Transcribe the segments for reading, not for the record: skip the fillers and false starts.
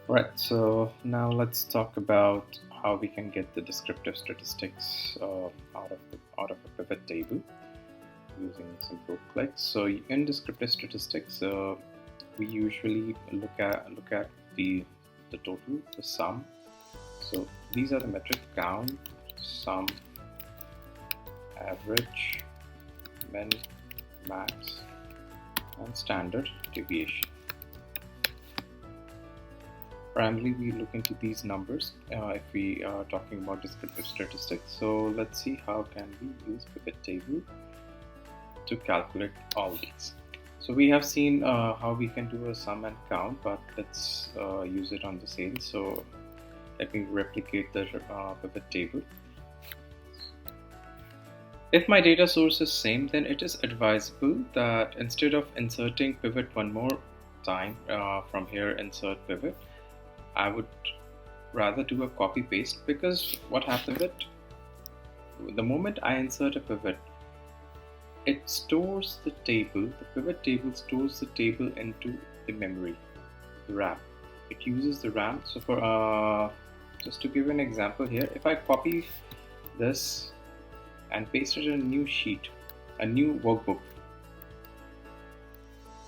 Right, so now let's talk about how we can get the descriptive statistics out of a pivot table using simple clicks. So in descriptive statistics, we usually look at the total, the sum. So these are the metric: count, sum, average, min, max, and standard deviation. Primarily, we look into these numbers if we are talking about descriptive statistics. So let's see how can we use pivot table to calculate all these. So we have seen how we can do a sum and count, but let's use it on the sales. So let me replicate the pivot table. If my data source is same, then it is advisable that instead of inserting pivot one more time from here, insert pivot, I would rather do a copy paste, because what happens is the moment I insert a pivot, it stores the table, the pivot table stores the table into the memory, the RAM. It uses the RAM. So for just to give an example here, if I copy this and paste it in a new sheet, a new workbook,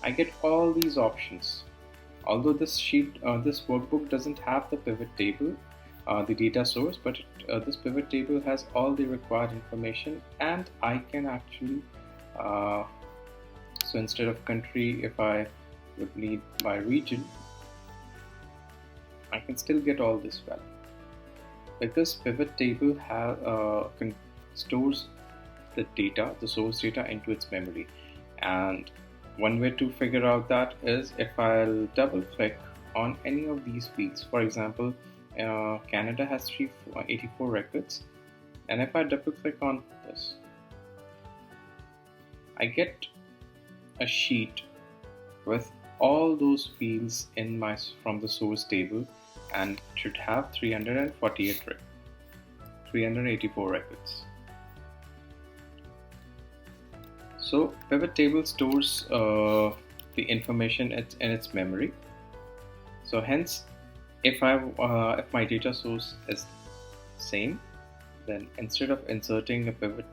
I get all these options. Although this workbook doesn't have the pivot table, the data source, but this pivot table has all the required information, and I can actually, so instead of country, if I would need by region, I can still get all this value, because pivot table stores the data, the source data, into its memory. And one way to figure out that is if I'll double click on any of these fields. For example, Canada has 384 records, and if I double click on this, I get a sheet with all those fields from the source table, and should have 384 records. So pivot table stores the information in its memory. So hence, if my data source is same, then instead of inserting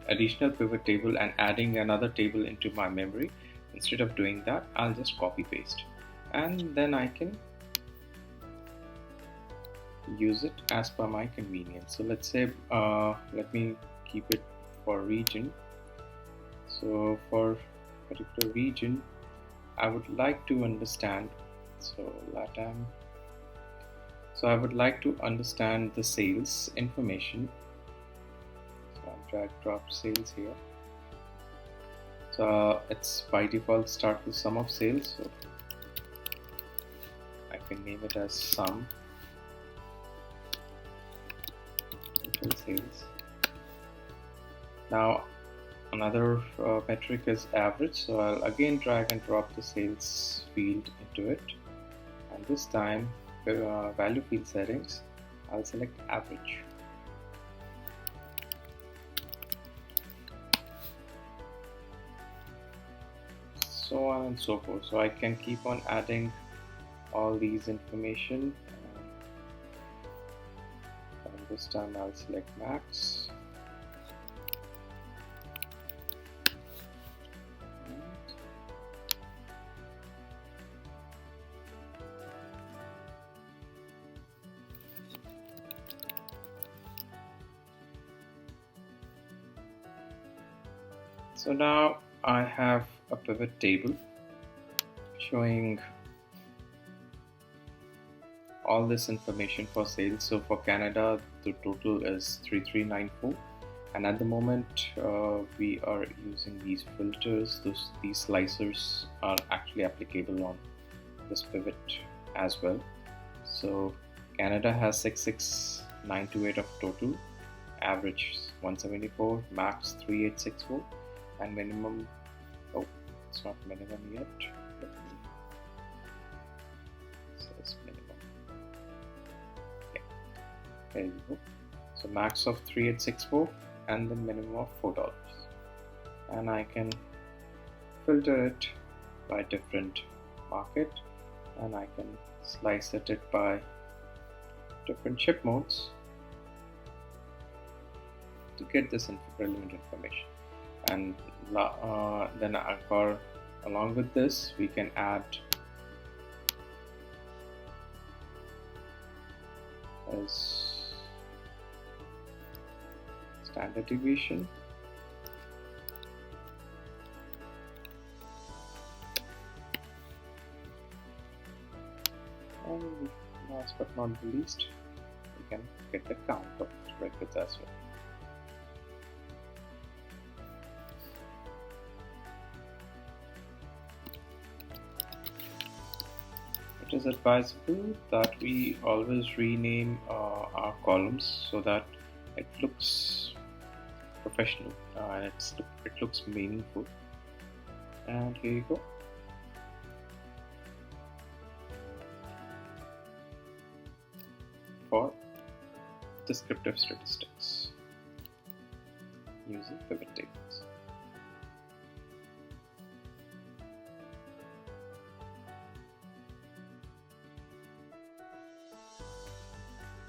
additional pivot table and adding another table into my memory, instead of doing that, I'll just copy paste, and then I can use it as per my convenience. So let's say, let me keep it for region. So for particular region, I would like to understand, so LATAM, so I would like to understand the sales information. So I'll drag drop sales here. So it's by default start with sum of sales, so I can name it as sum total sales. Now another metric is average, so I'll again drag and drop the sales field into it, and this time value field settings, I'll select average. So on and so forth. So I can keep on adding all these information, and this time I'll select max. So now I have a pivot table showing all this information for sales. So for Canada, the total is 3394, and at the moment we are using these filters. These slicers are actually applicable on this pivot as well. So Canada has 66928 of total, average 174, max 3864, and minimum, oh, it's not minimum yet. Let me, it says minimum. Yeah, there you go. So max of 3864 and the minimum of $4. And I can filter it by different market, and I can slice it by different ship modes to get this relevant information. And then along with this, we can add as standard deviation, and last but not the least, we can get the count of records as well. It is advisable that we always rename our columns so that it looks professional and it looks meaningful. And here you go. For descriptive statistics using pivot table.